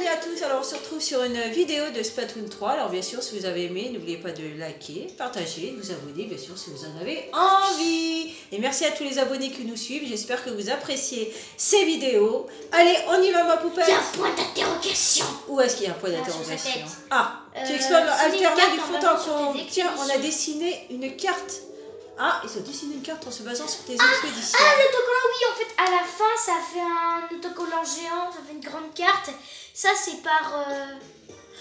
Salut à tous, alors on se retrouve sur une vidéo de Splatoon 3. Alors bien sûr, si vous avez aimé, n'oubliez pas de liker, partager, de vous abonner bien sûr si vous en avez envie. Et merci à tous les abonnés qui nous suivent, j'espère que vous appréciez ces vidéos. Allez, on y va ma poupette. Il y a un point d'interrogation. Où est-ce qu'il y a un point d'interrogation? Ah, tu explores alternant du fond en fond. Tiens, on a des... dessiné une carte. Ah, ils ont dessiné une carte en se basant sur tes expéditions. Ah, l'autocollant, oui, en fait, à la fin, ça fait un autocollant géant, ça fait une grande carte. Ça, c'est par...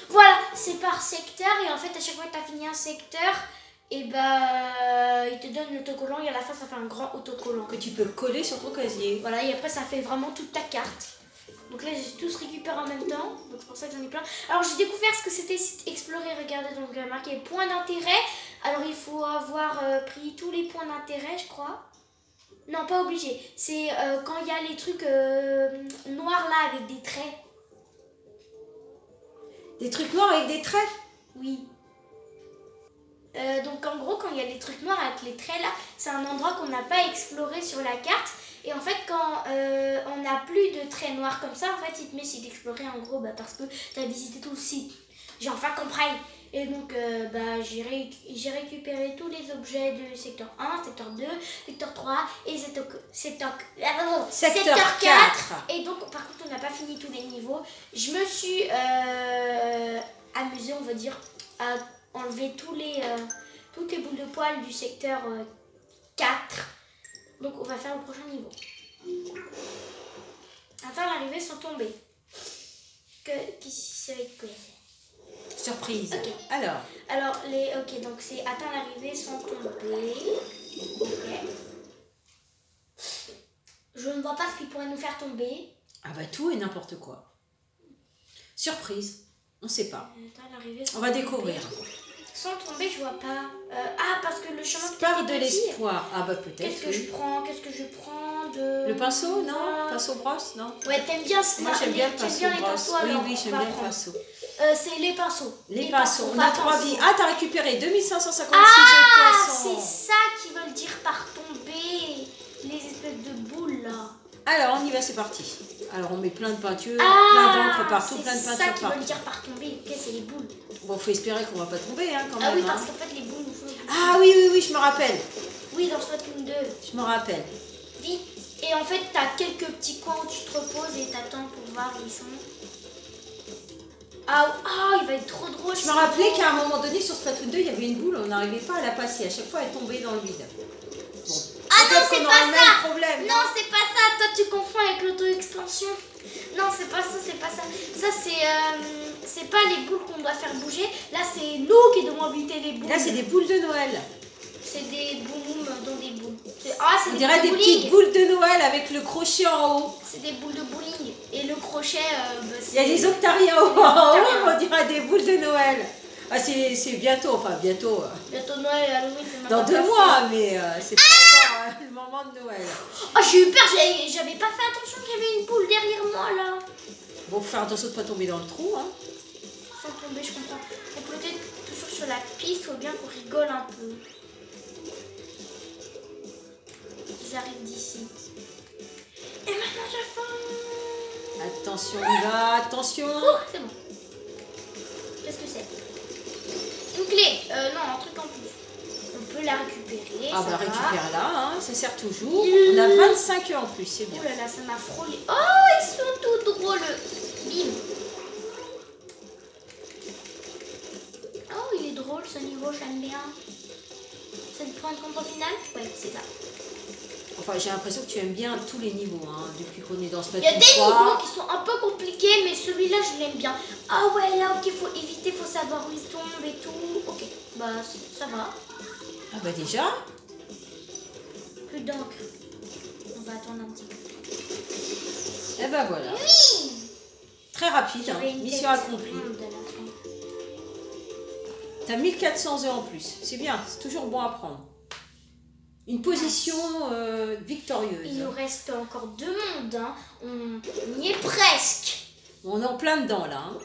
Voilà, c'est par secteur. Et en fait, à chaque fois que tu as fini un secteur, et bah, il te donne l'autocollant. Et à la fin, ça fait un grand autocollant. Que tu peux coller sur ton casier. Voilà, et après, ça fait vraiment toute ta carte. Donc là, j'ai tous récupéré en même temps. Donc c'est pour ça que j'en ai plein. Alors, j'ai découvert ce que c'était explorer. Regardez, donc marqué point d'intérêt. Alors, il faut avoir pris tous les points d'intérêt, je crois. Non, pas obligé. C'est quand il y a les trucs noirs là avec des traits. Des trucs noirs avec des traits? Oui. Donc en gros, quand il y a les trucs noirs avec les traits là, c'est un endroit qu'on n'a pas exploré sur la carte. Et en fait, quand on n'a plus de traits noirs comme ça, en fait, il te met si d'explorer en gros, bah, parce que tu as visité tout le site. J'ai enfin compris. Et donc, bah, j'ai récupéré tous les objets du secteur 1, secteur 2, secteur 3 et secteur 4. Et donc, par contre, on n'a pas fini tous les niveaux. Je me suis amusée, on va dire, à enlever toutes les boules de poils du secteur 4. Donc, on va faire le prochain niveau. Attends l'arrivée sans tomber. Qu'est-ce que c'est que Surprise. Okay. Alors, ok, donc c'est atteindre l'arrivée sans tomber. Ok. Je ne vois pas ce qui pourrait nous faire tomber. Ah bah tout et n'importe quoi. Surprise. On sait pas. On va découvrir. Sans tomber, je vois pas. Ah, parce que le chemin part de l'espoir. Ah bah peut-être. Qu'est-ce que je prends de... Le pinceau, non? Pinceau brosse, non? Ouais, t'aimes bien ça. Moi j'aime bien le pinceau brosse. Oui, j'aime bien le pinceau. C'est les pinceaux. Les pinceaux, on a 3 vies. Ah, t'as récupéré 2556 œufs de poisson. C'est ça qu'ils veulent dire par tomber. Les espèces de boules là. Alors, on y va, c'est parti. Alors, on met plein de peinture, plein d'encre partout, plein de peinture partout. C'est ça qu'ils veulent dire par tomber. Ok, c'est les boules. Bon, faut espérer qu'on va pas tomber, hein, quand même. Ah oui, parce qu'en fait, les boules nous font... Ah oui, je me rappelle. Oui, dans Splatoon 2. Je me rappelle. Vite. Et en fait, t'as quelques petits coins où tu te reposes et t'attends pour voir où ils sont. Ah, il va être trop drôle. Je me rappelais qu'à un moment donné, sur Splatoon 2, il y avait une boule, on n'arrivait pas à la passer. À chaque fois, elle tombait dans le vide. Bon. Ah non, c'est pas ça. Problème, non, c'est pas ça. Toi, tu confonds avec l'auto-expansion. Non, c'est pas ça, c'est pas ça. Ça, c'est pas les boules qu'on doit faire bouger. Là, c'est nous qui devons éviter les boules. Là, c'est des boules de Noël. C'est des boules dans des boules. On dirait des petites boules de Noël avec le crochet en haut. C'est des boules de bowling. Et le crochet, il y a des octariens en haut, on dirait des boules de Noël. Ah, c'est bientôt, enfin bientôt. Bientôt Noël, Halloween, c'est dans 2 mois, mais c'est pas encore le moment de Noël. Oh, j'ai eu peur, j'avais pas fait attention qu'il y avait une boule derrière moi là. Bon, faut faire attention de ne pas tomber dans le trou. Hein. Sans tomber, je comprends. On peut être toujours sur la piste, faut bien qu'on rigole un peu. Ils arrivent d'ici. Et maintenant j'ai faim. Attention, on y va, attention. Oh, c'est bon. Qu'est-ce que c'est? Une clé. Non, un truc en plus. On peut la récupérer. Ah bah récupère-la, hein, ça sert toujours. Mmh. On a 25 œufs en plus, c'est bien. Oh là là, ça m'a frôlé. Oh, ils sont tout drôles. Bim. Oh, il est drôle ce niveau, j'aime bien. C'est le point de contrôle final? Ouais, c'est ça. Enfin, j'ai l'impression que tu aimes bien tous les niveaux, hein, depuis qu'on est dans ce Splatoon 3. Il y a des niveaux qui sont un peu compliqués, mais celui-là, je l'aime bien. Ah ouais, là, ok, faut éviter, faut savoir où ils tombent et tout. Ok, bah, ça va. Ah bah déjà. Plus d'encre. On va attendre un petit peu. Et bah voilà. Oui. Très rapide, hein. Mission accomplie. T'as 1400 œufs en plus, c'est bien, c'est toujours bon à prendre. Une position victorieuse. Il nous reste encore 2 mondes, hein. On y est presque. On est en plein dedans là. Hein.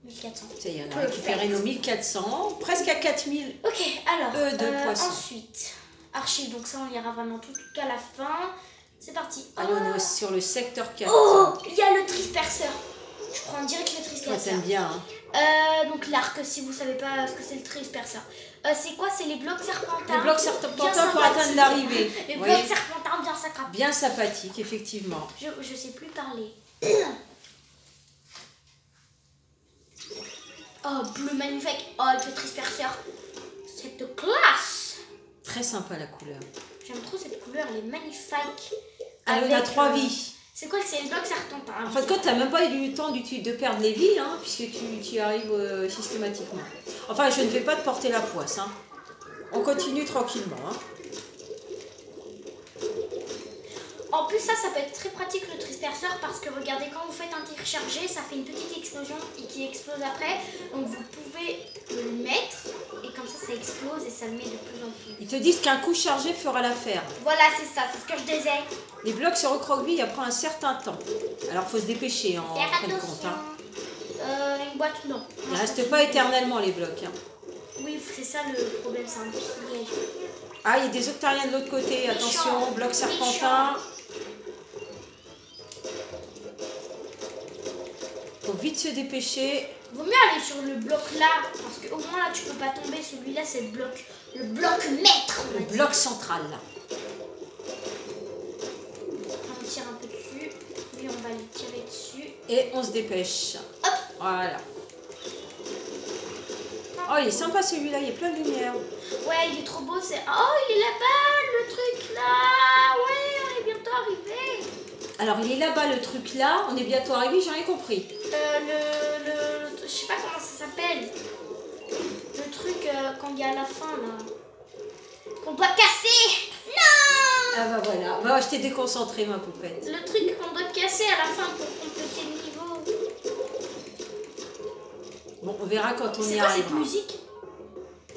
1400. Ça y est, on a récupéré nos 1400, presque à 4000 ok, alors, œufs de poisson. Ensuite, archive, donc ça on lira vraiment tout qu'à la fin. C'est parti. Allez, on est sur le secteur 4. Oh, il y a le trisperceur. Je prends direct le Toi, trisperceur. t'aimes bien, hein. Donc l'arc, si vous savez pas ce que c'est le trisperceur. C'est quoi? C'est les blocs serpentins. Les blocs serpentins pour atteindre l'arrivée. Les Vous blocs voyez, serpentins bien sacrés. bien sympathique, effectivement. Je sais plus parler. Oh, bleu magnifique. Oh, avec le trisperceur. Cette classe. Très sympa la couleur. J'aime trop cette couleur, elle est magnifique. Allez, on a Avec, 3 vies. C'est quoi? C'est les blocs serpentins. En fait, quand t'as même pas eu le temps de perdre les vies, hein, puisque tu y arrives systématiquement. Enfin, je ne vais pas te porter la poisse. Hein. On continue tranquillement. Hein. En plus, ça peut être très pratique le trisperceur parce que regardez, quand vous faites un tir chargé, ça fait une petite explosion et qui explose après. Donc vous pouvez le mettre et comme ça explose et ça le met de plus en plus. Ils te disent qu'un coup chargé fera l'affaire. Voilà, c'est ça, c'est ce que je disais. Les blocs se recroquevillent après un certain temps. Alors, faut se dépêcher en Faire fin de attention. compte. Hein. Une boîte, non. Ils ne restent pas éternellement, les blocs. Hein. Oui, c'est ça le problème, c'est un piège. Ah, il y a des octariens de l'autre côté. Attention, bloc serpentin. Faut vite se dépêcher. Vaut mieux aller sur le bloc là, parce qu'au moins là tu peux pas tomber. Celui-là c'est le bloc maître. Le bloc central, là. On tire un peu dessus, puis on va les tirer dessus. Et on se dépêche. Hop. Voilà. Oh, il est sympa celui-là, il y a plein de lumière. Ouais, il est trop beau. C'est oh, il est là-bas, le truc là. Ouais, on est bientôt arrivé. Alors, il est là-bas le truc là, on est bientôt arrivé, j'ai rien compris. Je sais pas comment ça s'appelle. Le truc quand il y a à la fin là. Qu'on doit casser. Non. Ah bah voilà, bah, je t'ai déconcentré ma poupette. Le truc qu'on doit casser à la fin pour compléter le niveau. Bon, on verra quand on y C'est quoi arrive. cette musique?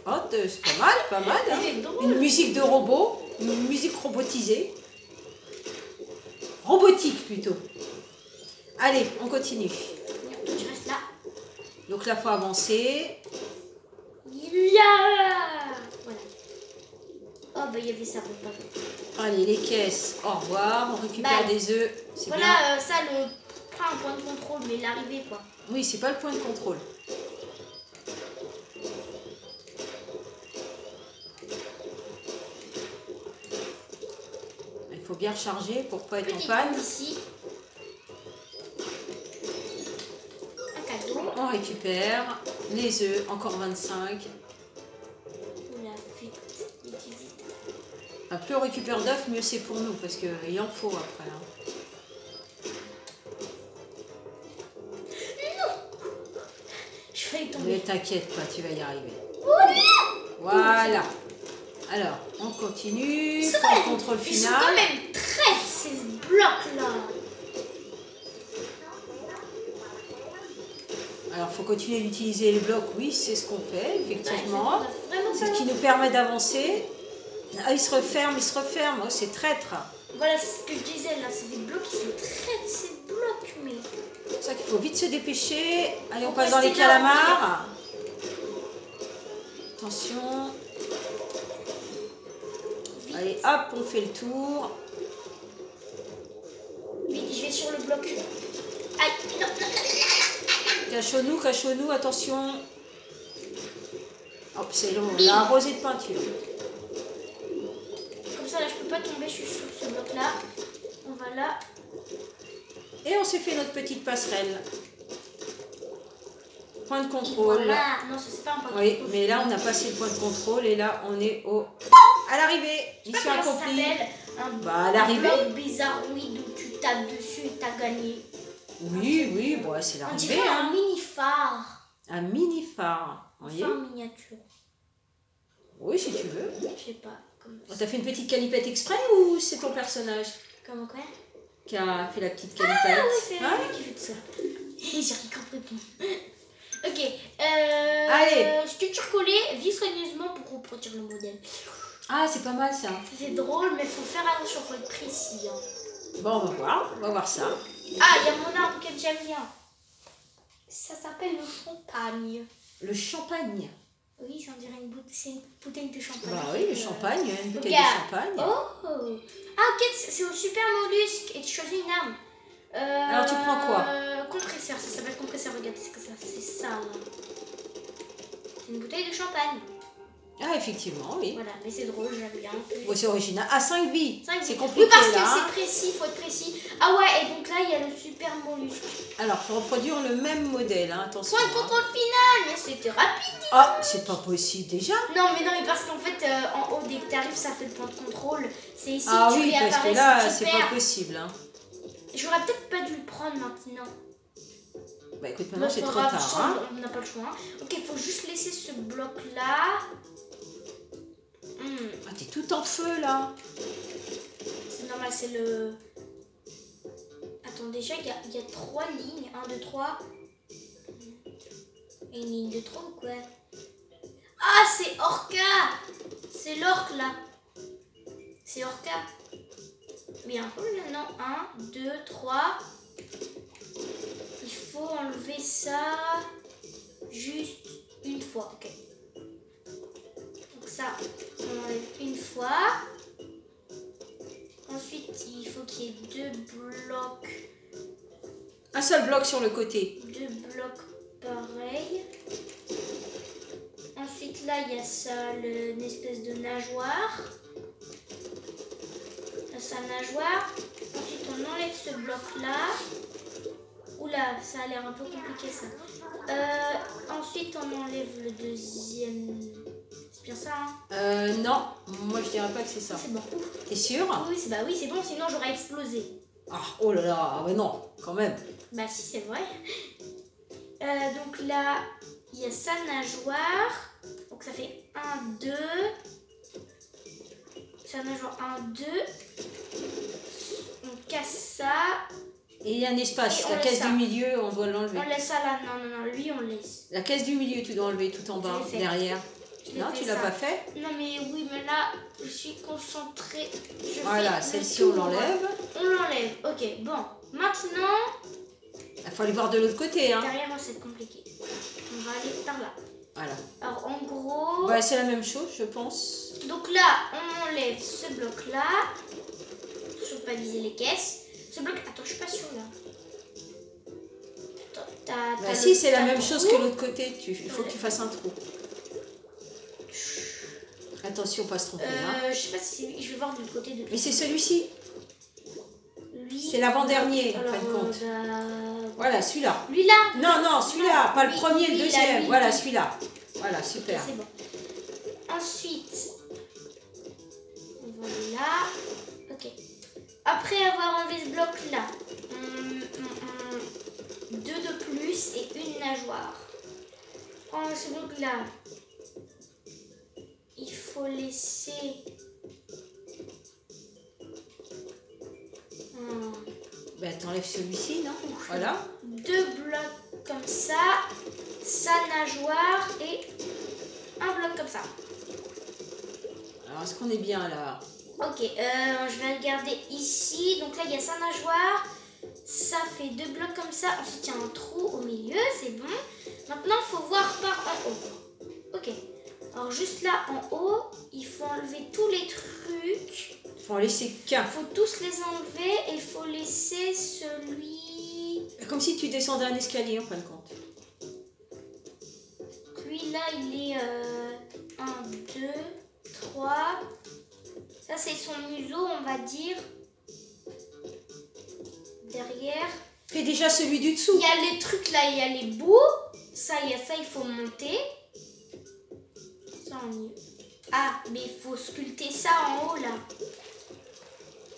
Oh, c'est pas mal, pas mal. Hein. Elle est drôle. Une musique de robot, une musique robotisée. Robotique plutôt. Allez, on continue. Toi, tu restes là. Donc là, il faut avancer. Il y a... Voilà. Oh, bah il y avait ça pour pas. Allez, les caisses, au revoir. On récupère Bah, des œufs. C'est bien. Voilà, ça, pas un point de contrôle, mais l'arrivée, quoi. Oui, c'est pas le point de contrôle. Il faut bien recharger pour pas être en panne. Ici. Un cadeau. On récupère les œufs, encore 25. On a fait utiliser. Plus on récupère d'œufs, mieux c'est pour nous, parce qu'il en faut après. Hein. Je failli tomber. Mais t'inquiète pas, tu vas y arriver. Oh, Voilà. Alors, on continue. Ils sont Pour le quand même- contrôle Ils sont final. quand même très ces blocs-là. Alors, faut continuer d'utiliser les blocs. Oui, c'est ce qu'on fait, effectivement. Ouais, vraiment C'est ce qui nous permet d'avancer. Ah, il se referme, il se referme. Oh, c'est traître. Voilà, c'est ce que je disais là, c'est des blocs qui sont très ces blocs, mais. C'est pour ça qu'il faut vite se dépêcher. Allez, on Faut passe dans les rester là, calamars. Attention. Vite, Allez, hop, on fait le tour. vite, je vais sur le bloc. Aïe, non, non. Cachons-nous, attention. Hop, c'est long, on l'a arrosé de peinture. Comme ça là, je peux pas tomber, je suis sur ce bloc là. On va là. Et on s'est fait notre petite passerelle. Point de contrôle. Voilà. Non, ça c'est pas un point de Oui, contrôle. mais là on a passé le point de contrôle et là on est à l'arrivée. Je sais pas Mission comment ça accomplie. s'appelle. Bah, à l'arrivée. Un bloc bizarroïde où tu tapes dessus et t'as gagné. Oui, bon, c'est On l'arrivée. dirait Hein. un mini phare. Un mini phare. Vous voyez? Phare miniature. Oui, si tu veux. Je sais pas. Comme Oh, t'as fait une petite calipette exprès ou c'est ton personnage Comment quoi? qui a fait la petite calipette? Ah oui, c'est Hein? lui qui fait ça. J'ai rien compris. Ok. Allez. Sculpture collée, vis soigneusement pour reproduire le modèle. Ah, c'est pas mal ça. C'est drôle, mais faut faire attention, faut être précis. Hein. Bon, on va voir ça. Ah, il y a mon arbre que j'aime bien. Ça s'appelle le champagne. Le champagne. Oui, ça on dirait c'est une bouteille de champagne. Bah oui, le champagne, une bouteille Regarde. de champagne. Oh. Ah ok, c'est au super mollusque et tu choisis une arme. Alors tu prends quoi? Compresseur, ça s'appelle compresseur, regarde, c'est ça là. C'est une bouteille de champagne. Ah effectivement, oui. Voilà, mais c'est drôle, j'aime bien. Bon, c'est original. Ah, 5 vies. 5 C'est vies. compliqué Oui, parce là. que Hein. c'est précis, il faut être précis. Ah ouais, et donc là, il y a le super mollusque. Alors, il faut reproduire le même modèle, hein. Attention. Point de contrôle final, mais c'était rapide. Ah, c'est pas possible déjà. Non, mais parce qu'en fait, en haut, dès que t'arrives, ça fait le point de contrôle. C'est ici Ah que tu oui, parce réapparais que là, si tu c'est perds. pas possible. Hein. J'aurais peut-être pas dû le prendre maintenant. Bah écoute, maintenant c'est pas trop grave, tard. Hein. On n'a pas le choix. Hein. Ok, il faut juste laisser ce bloc-là. Ah, t'es tout en feu là. C'est normal, c'est le... Attends, déjà, il y a 3 lignes. 1, 2, 3. Et une ligne de trop ou quoi? Ah, c'est Orca. C'est l'orque là. C'est Orca. Mais un peu maintenant. 1, 2, 3. Il faut enlever ça juste une fois. Ok. Donc ça, on enlève une fois. Ensuite, il faut qu'il y ait 2 blocs. Un seul bloc sur le côté. 2 blocs pareils. Ensuite, là, il y a ça, une espèce de nageoire. Là, sa nageoire. Ensuite, on enlève ce bloc-là. Oula, ça a l'air un peu compliqué, ça. Ensuite, on enlève le deuxième... C'est bien ça, hein? Non, moi je dirais pas que c'est ça. C'est bon. T'es sûr? Oui, c'est bon, sinon j'aurais explosé. Ah, oh là là, mais non, quand même. Bah si, c'est vrai. Donc là, il y a sa nageoire. Donc ça fait 1, 2. Sa nageoire 1, 2. On casse ça. Et il y a un espace. Et La on caisse laisse ça. du milieu, on doit l'enlever. On laisse ça là. Non, lui on laisse. La caisse du milieu, tu dois enlever tout en bas, Je l'ai fait. derrière. Je l'ai Non, fait tu l'as ça. pas fait? Non mais oui, mais là, je suis concentrée. Voilà, celle-ci on l'enlève. On l'enlève, ok. Bon, maintenant, Il faut aller voir de l'autre côté. Hein. derrière, c'est compliqué. On va aller par là. Voilà. Alors en gros, Ouais, c'est la même chose, je pense. donc là, on enlève ce bloc-là. Faut pas viser les caisses. Ce bloc, attends, je suis pas sûre là. Attends, Bah si, c'est la même chose que l'autre côté. Il faut que tu fasses un trou. Attention, pas se tromper. Hein. Je sais pas si je vais voir de l'autre côté de Mais c'est celui-ci. lui. C'est l'avant-dernier, en Alors, fin de compte. bah, Voilà, celui-là. lui là. Non, celui-là. Pas le Oui, premier, oui, le là, deuxième. lui. Voilà, celui-là. Voilà, super. C'est bon. Ensuite, voilà. Ok. Après avoir enlevé ce bloc-là, 2 de plus et une nageoire. Prends ce bloc-là. Il faut laisser... Ben, t'enlèves celui-ci, non? Voilà. 2 blocs comme ça, sa nageoire et un bloc comme ça. Alors, est-ce qu'on est bien là? Ok, je vais regarder ici. Donc là, il y a sa nageoire. Ça fait 2 blocs comme ça. Ensuite, il y a un trou au milieu, c'est bon. Maintenant, il faut voir par en haut. Ok. Alors juste là, en haut, il faut enlever tous les trucs. Il faut en laisser qu'un. Il faut tous les enlever et il faut laisser celui... Comme si tu descendais un escalier, en fin de compte. Lui, là, il est 1, 2, 3... Ça, c'est son museau, on va dire. Derrière. Fais déjà celui du dessous. Il y a les trucs là, il y a les bouts. Ça, il y a ça, il faut monter. Ça, on y... Ah, mais il faut sculpter ça en haut là.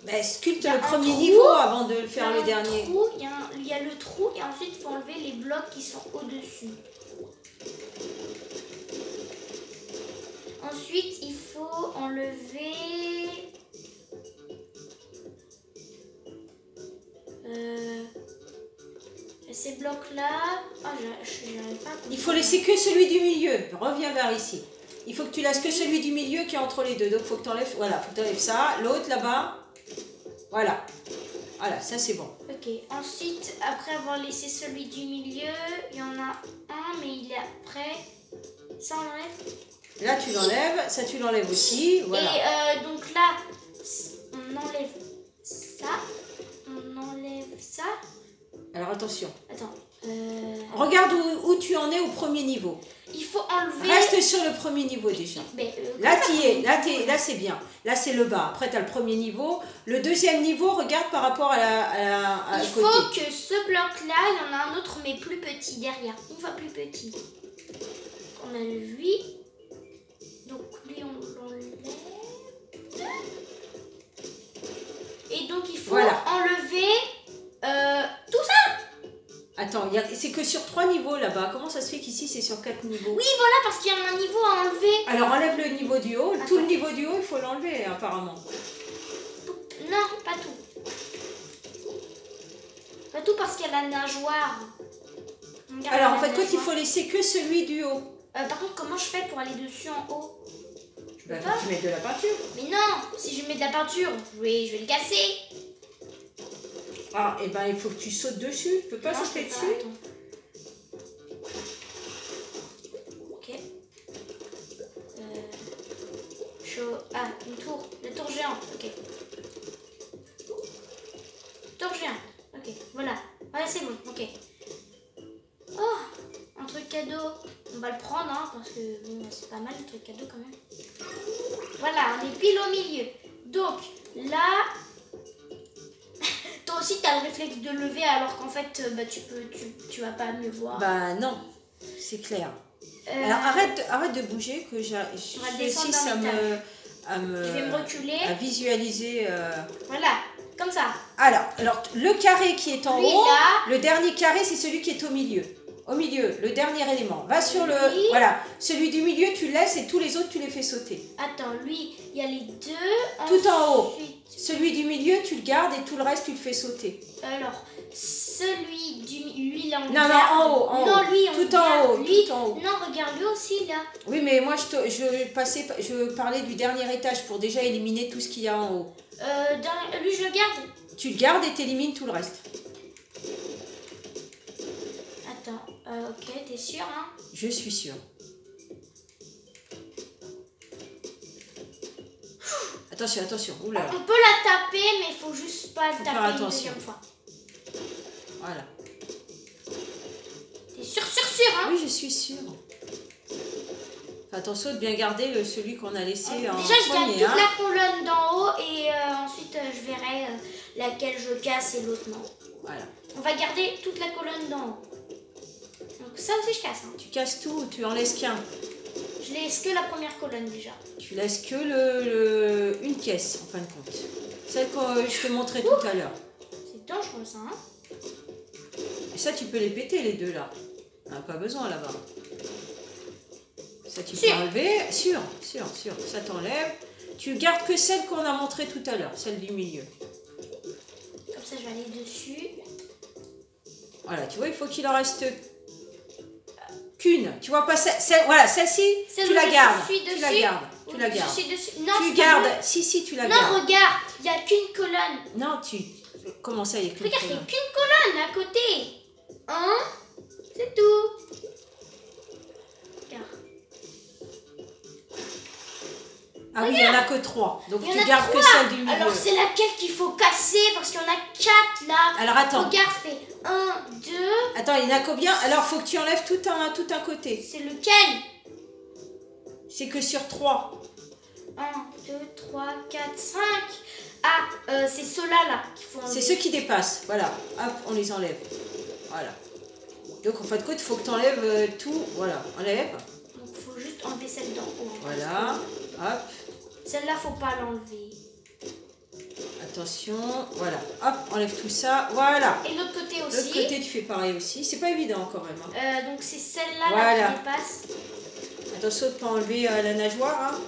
Ben, sculpte Il y a le un premier trou. niveau avant de faire Il y a le un dernier. trou, il y a le trou et ensuite, il faut enlever les blocs qui sont au-dessus. Ensuite, il faut enlever... ces blocs-là... Ah, j'arrive pas à comprendre. Il faut laisser que celui du milieu. Reviens vers ici. Il faut que tu laisses que celui du milieu qui est entre les deux. Donc, il faut que tu enlèves... Voilà, faut que tu enlèves ça. L'autre, là-bas. Voilà. Voilà, ça, c'est bon. Ok. Ensuite, après avoir laissé celui du milieu, il y en a un, mais il est après... Ça, on enlève. Là, tu l'enlèves. Ça, tu l'enlèves aussi. Voilà. Et donc là, on enlève ça. On enlève ça. Alors, attention. Attends. Regarde où tu en es au premier niveau. Il faut enlever... Reste sur le premier niveau déjà. Mais, là, tu y es. Là, c'est bien. Là, c'est le bas. Après, tu as le premier niveau. Le deuxième niveau, regarde par rapport à il côté. faut que ce bloc-là, il y en a un autre, mais plus petit derrière. Une fois plus petit. On a lui. Donc, lui, on l'enlève. Et donc, il faut enlever tout ça. Attends, c'est que sur 3 niveaux là-bas. Comment ça se fait qu'ici, c'est sur 4 niveaux? Oui, voilà, parce qu'il y a un niveau à enlever. Alors, enlève le niveau du haut. Attends. Tout le niveau du haut, il faut l'enlever, apparemment. Non, pas tout. Pas tout parce qu'il y a la nageoire. Alors, en fait, toi, il faut laisser que celui du haut. Par contre, comment je fais pour aller dessus en haut? Bah, faut que tu mettes de la peinture. Mais non, si je mets de la peinture, je vais le casser. Ah, et ben il faut que tu sautes dessus. Tu peux pas sauter dessus. Ok. Ah, une tour. La tour géante. Ok. Tour géante. Ok, voilà. Voilà, c'est bon. Ok. Oh, un truc cadeau. On va le prendre, hein, parce que bon, c'est pas mal le truc cadeau quand même. Voilà, on est pile au milieu. Donc, là... Toi aussi, tu as le réflexe de lever alors qu'en fait, bah, tu vas pas mieux voir. Bah non, c'est clair. Alors arrête de bouger, que je réussisse je vais me reculer. à visualiser. Voilà, comme ça. Alors, le carré qui est en haut, là, le dernier carré, c'est celui qui est au milieu. Au milieu, le dernier élément. Va sur le... Voilà, celui du milieu, tu le laisses et tous les autres, tu les fais sauter. Attends, lui, il y a les deux. Tout en haut. Celui du milieu, tu le gardes et tout le reste, tu le fais sauter. Alors, celui du milieu, lui, là, on Non, en haut, en haut. Lui, tout en haut, lui, tout en haut. Non, regarde, lui aussi, là. Oui, mais moi, je parlais du dernier étage pour déjà éliminer tout ce qu'il y a en haut. Lui, je le garde. Tu le gardes et t'élimines tout le reste. Attends, ok, t'es sûr, hein? Je suis sûre. Attention, attention. Oula. On peut la taper, mais il faut juste pas le taper une deuxième fois. Voilà. T'es sûr, hein? Oui, je suis sûre. Attention de bien garder celui qu'on a laissé en déjà, je garde premier. toute la colonne d'en haut et ensuite je verrai laquelle je casse et l'autre non. Voilà. On va garder toute la colonne d'en haut. Donc ça aussi je casse. Hein. Tu casses tout, tu en laisses qu'un. Je laisse que la première colonne déjà. Tu laisses que une caisse en fin de compte. Celle que je te montrais tout à l'heure. C'est dangereux ça. Hein. Et ça, tu peux les péter les deux là. On n'a pas besoin là-bas. Ça, tu peux enlever. Sûr. Ça t'enlève. Tu gardes que celle qu'on a montrée tout à l'heure, celle du milieu. Comme ça, je vais aller dessus. Voilà, tu vois, il faut qu'il en reste qu'une. Tu vois pas voilà, celle-ci, tu la gardes. Tu la gardes. Tu la gardes. Je suis dessus. Non, tu gardes. Si, tu la gardes. Non, regarde, il n'y a qu'une colonne. Non, comment ça, il n'y a qu'une colonne? Regarde, il n'y a qu'une colonne à côté. Hein? C'est tout. Ah oui, il n'y en a que 3. Donc tu gardes que celle du milieu. Alors c'est laquelle qu'il faut casser parce qu'il y en a 4 là. Alors attends. Regarde, fait 1, 2. Attends, il y en a combien? Alors faut que tu enlèves tout un côté. C'est lequel? C'est que sur 3. 1, 2, 3, 4, 5. Ah, c'est ceux-là là qu'il faut enlever. C'est ceux qui dépassent. Voilà. Hop, on les enlève. Voilà. Donc en fin de compte, il faut que tu enlèves tout. Voilà, enlève. Donc il faut juste enlever celle d'en haut. Voilà. Hop. Celle-là, faut pas l'enlever. Attention, voilà. Hop, enlève tout ça. Voilà. Et l'autre côté aussi. L'autre côté, tu fais pareil aussi. C'est pas évident quand même. Hein. Donc c'est celle-là là qui dépasse. Attention de ne pas enlever la nageoire. Hein.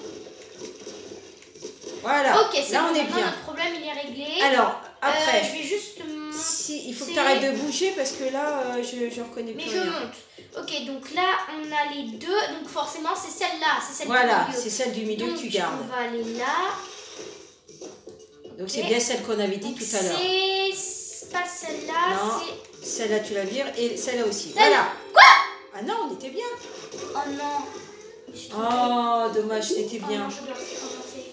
Voilà. Ok, c'est là, bon, on est bien. Notre problème, il est réglé. Alors, après. Je vais juste... Si, il faut que tu arrêtes de bouger parce que là, je reconnais plus rien. Mais je monte. Ok, donc là, on a les deux. Donc forcément, c'est celle-là. C'est celle voilà, du milieu. c'est celle du milieu donc, que tu gardes. On va aller là. Donc c'est bien celle qu'on avait dit tout à l'heure. C'est pas celle-là. Non, celle-là tu la vires et celle-là aussi. Celle... Voilà. Quoi? Ah non, on était bien. Oh non. Je me suis trompée. Oh, dommage, c'était Oh bien. non, je dois recommencer.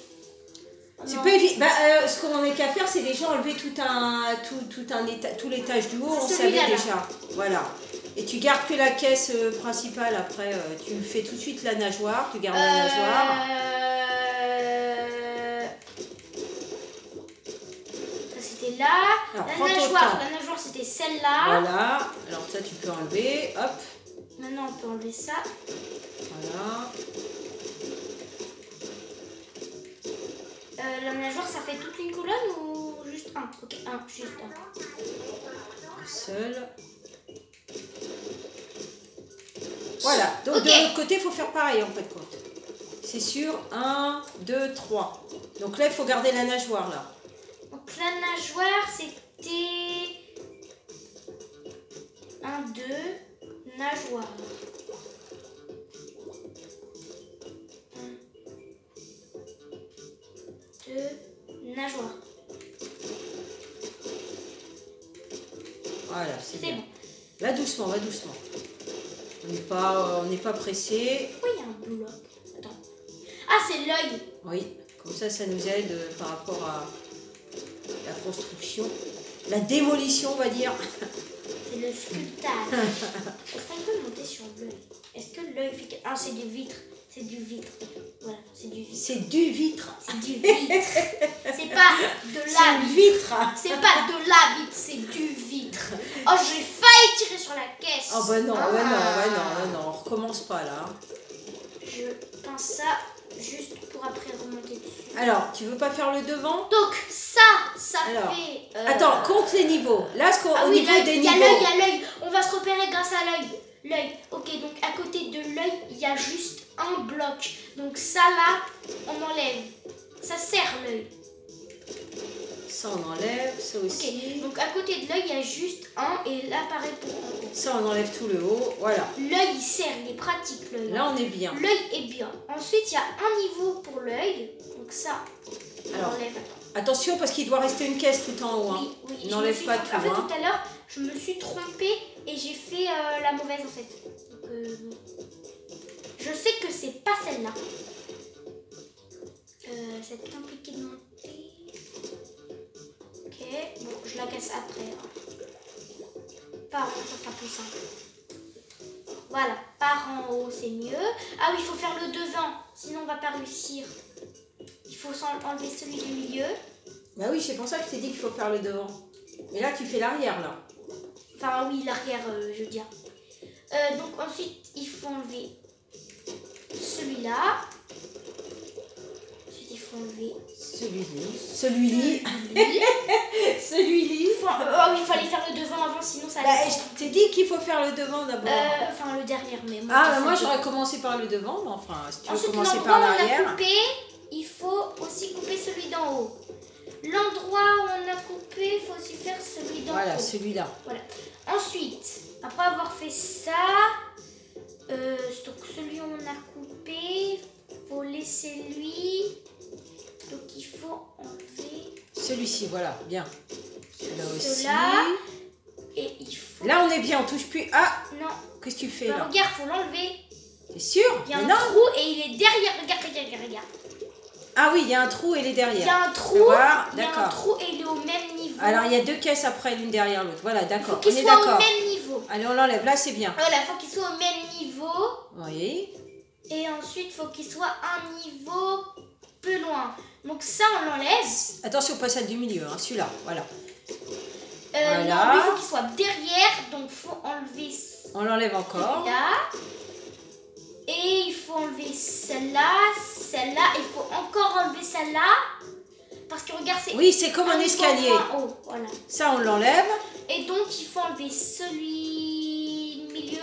Oh C'est non. pas évident. Ce qu'on n'a qu'à faire, c'est déjà enlever tout l'étage du haut, on C'est savait celui-là, là. déjà. Voilà. Et tu gardes que la caisse principale après. Tu fais tout de suite la nageoire, tu gardes la nageoire. Ça c'était là. Alors, prends ton temps. La nageoire c'était celle-là. Voilà. Alors ça, tu peux enlever. Hop. Maintenant on peut enlever ça. Voilà. La nageoire ça fait toute une colonne ou juste un? Ok, juste un. Un seul. Voilà. Donc Ok. de l'autre côté, il faut faire pareil en fait compte. C'est sûr. 1, 2, 3. Donc là, il faut garder la nageoire là. Donc la nageoire c'était 1, 2, nageoire. 1, 2, nageoire. Voilà, c'est C'est bien. bon. Va doucement, va doucement. On n'est pas pressé. Pourquoi il y a un bloc? Attends. Ah, c'est l'œil. Oui, comme ça nous aide par rapport à la construction. La démolition, on va dire. C'est le sculptage. Est-ce qu'on peut monter sur l'œil? Est-ce que l'œil fait... Ah, c'est du vitre. C'est du vitre. Voilà, c'est du vitre. C'est du vitre. C'est du vitre. C'est pas de C'est la une vitre. vitre. C'est pas de la vitre, c'est du vitre. Oh, j'ai failli tirer sur la caisse. Oh bah non, Ah. non, on recommence pas là. Je pince ça juste pour après remonter dessus. Alors, tu veux pas faire le devant? Donc, ça Alors, fait... Attends, compte les niveaux. Là, Ah au oui, niveau l'œil, des il y a niveaux. l'œil, il y a l'œil. On va se repérer grâce à l'œil. L'œil. Ok, donc à côté de l'œil, il y a juste un bloc. Donc ça là, on enlève. Ça sert l'œil. Ça, on enlève, ça aussi. Ok, donc à côté de l'œil, il y a juste un et là pareil pour en haut. Ça, on enlève tout le haut. Voilà. L'œil, il sert, il est pratique l'œil. Là, on est bien. L'œil est bien. Ensuite, il y a un niveau pour l'œil. Donc ça, on Alors, enlève. attention parce qu'il doit rester une caisse tout en haut. Hein. Oui, oui. je N'enlève me suis pas trompée. tout. En fait, Hein. tout à l'heure, je me suis trompée et j'ai fait la mauvaise en fait. Donc, je sais que c'est pas celle-là. C'est compliqué de monter. Ok, bon, je la casse après. Hein. Par en haut, ça sera plus simple. Voilà, par en haut, c'est mieux. Ah oui, il faut faire le devant, sinon on va pas réussir. Il faut enlever celui du milieu. Bah oui, c'est pour ça que je t'ai dit qu'il faut faire le devant. Et là, tu fais l'arrière, là. Enfin oui, l'arrière, je veux dire. Donc ensuite, il faut enlever celui-là. Ensuite, il faut enlever Celui-ci. Celui-ci. Oh oui, il fallait faire le devant avant, sinon ça Bah, allait. je t'ai dit qu'il faut faire le devant d'abord. Enfin, le derrière, mais moi. Ah, bah, moi, j'aurais commencé par le devant. Mais enfin, si tu veux Ensuite, commencer l'endroit par où on a l'arrière. coupé, il faut aussi couper celui d'en haut. L'endroit où on a coupé, il faut aussi faire celui d'en Voilà, haut. celui-là. Voilà. Ensuite, après avoir fait ça, donc celui où on a coupé, faut laisser lui. Donc il faut enlever Celui-ci, voilà, bien. Celui-là aussi. cela. Et il faut... Là, on est bien, on touche plus. Ah, Non, qu'est-ce que tu fais bah, là? regarde, faut l'enlever. T'es sûr? Il y a Mais un non. trou et il est derrière. Regarde. Ah oui, il y a un trou et il est Il y a derrière. un trou, Voir, il y a un d'accord. trou et il est au même niveau. Alors, il y a deux caisses après, l'une derrière l'autre. Voilà, il faut d'accord. On qu'il est soit au d'accord. même niveau. Allez, on l'enlève. Là, c'est bien. Voilà, il faut qu'il soit au même niveau. Oui. Et ensuite, il faut qu'il soit un niveau plus loin. Donc ça, on l'enlève. Attention au passage du milieu, hein, celui-là. Voilà. Non, Voilà. lui, il faut qu'il soit derrière. Donc, il faut enlever On l'enlève encore. celui-là. Et il faut enlever celle-là. Il faut encore enlever celle-là. Parce que regarde, c'est Oui, c'est comme un niveau escalier. moins haut. Voilà. Ça, on l'enlève. Et donc, il faut enlever celui milieu.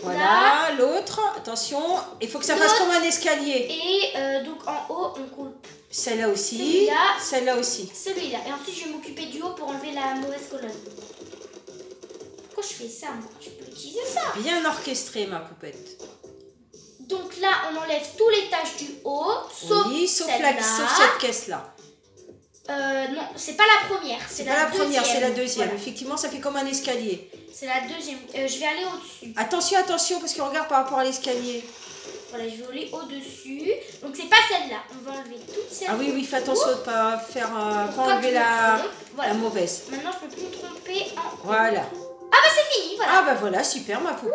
Voilà, l'autre. Attention, il faut que ça fasse L'autre. comme un escalier. Et donc, en haut, on coupe Celle-là aussi. Celui-là. Celle-là aussi. celui-là. Et ensuite, je vais m'occuper du haut pour enlever la mauvaise colonne. Pourquoi je fais ça, moi? Je peux utiliser ça. Bien orchestré, ma poupette. Donc là, on enlève tous les tâches du haut, sauf Oui, sauf celle-là. cette caisse-là. Non, c'est pas la première. C'est pas la première, c'est la deuxième. Voilà. Effectivement, ça fait comme un escalier. C'est la deuxième. Je vais aller au-dessus. Attention, attention, parce que regarde par rapport à l'escalier. Voilà, je vais voler au-dessus. Donc c'est pas celle-là. On va enlever toute celle-là. Ah oui, oui, fais attention de ne pas faire Pour pas enlever la Voilà. mauvaise. Maintenant, je peux plus me tromper en... Voilà. Ah bah c'est fini, voilà. Ah bah voilà, super ma poupette.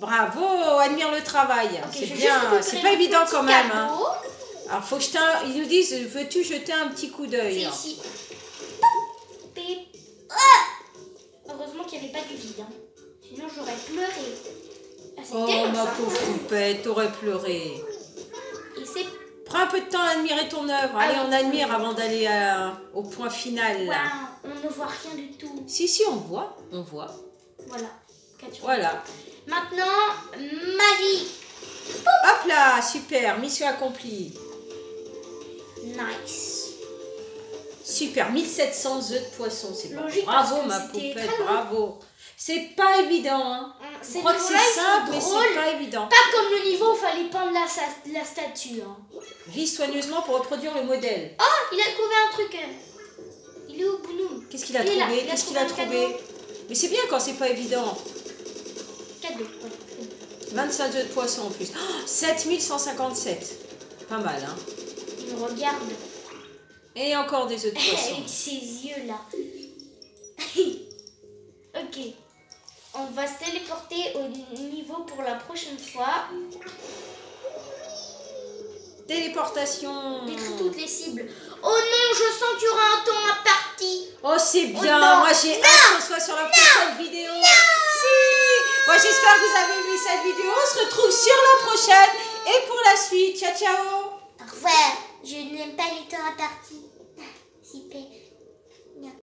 Bravo, admire le travail. Ok, C'est je vais bien, juste c'est récupérer pas le évident petit quand même. cadeau. Hein. Alors faut jeter ils nous disent, veux-tu jeter un petit coup d'œil? C'est ici. Pip. Ah, heureusement qu'il n'y avait pas du vide. Hein. Sinon j'aurais pleuré. Ah, c'est Oh terrible, ma ça. pauvre poupette, t'aurais pleuré. Et c'est... Prends un peu de temps à admirer ton œuvre. Ah Allez, oui. on admire avant d'aller au point final. Là. Waouh, on ne voit rien du tout. Si, on voit, on voit. Voilà. Voilà. Maintenant, magie. Hop là, super, mission accomplie. Nice. Super, 1700 œufs de poisson, c'est bon. Logique, Bravo parce que ma c'était poupette, très long. bravo. C'est pas évident, hein. Je crois que c'est simple, mais c'est pas évident. Pas comme le niveau où il fallait peindre la statue. Hein. Vise soigneusement pour reproduire le modèle. Oh, il a trouvé un truc. Il est où, Bounoum? Qu'est-ce qu'il a Il est là, trouvé? il a Qu'est-ce qu'il trouvé a un trouvé? cadeau. Mais c'est bien quand c'est pas évident. Cadeau, ouais. 25 œufs de poisson en plus. Oh, 7157. Pas mal, hein. Il me regarde. Et encore des œufs de poisson. Avec ses yeux là. Ok. On va se téléporter au niveau pour la prochaine fois. Téléportation. Détruire toutes les cibles. Oh non, je sens qu'il y aura un temps à partie. Oh, c'est bien. Oh non. Moi, j'ai hâte qu'on soit sur la prochaine vidéo. Si. Moi, j'espère que vous avez aimé cette vidéo. On se retrouve sur la prochaine. Et pour la suite, ciao, ciao. Au revoir. Je n'aime pas les temps à partie. Super.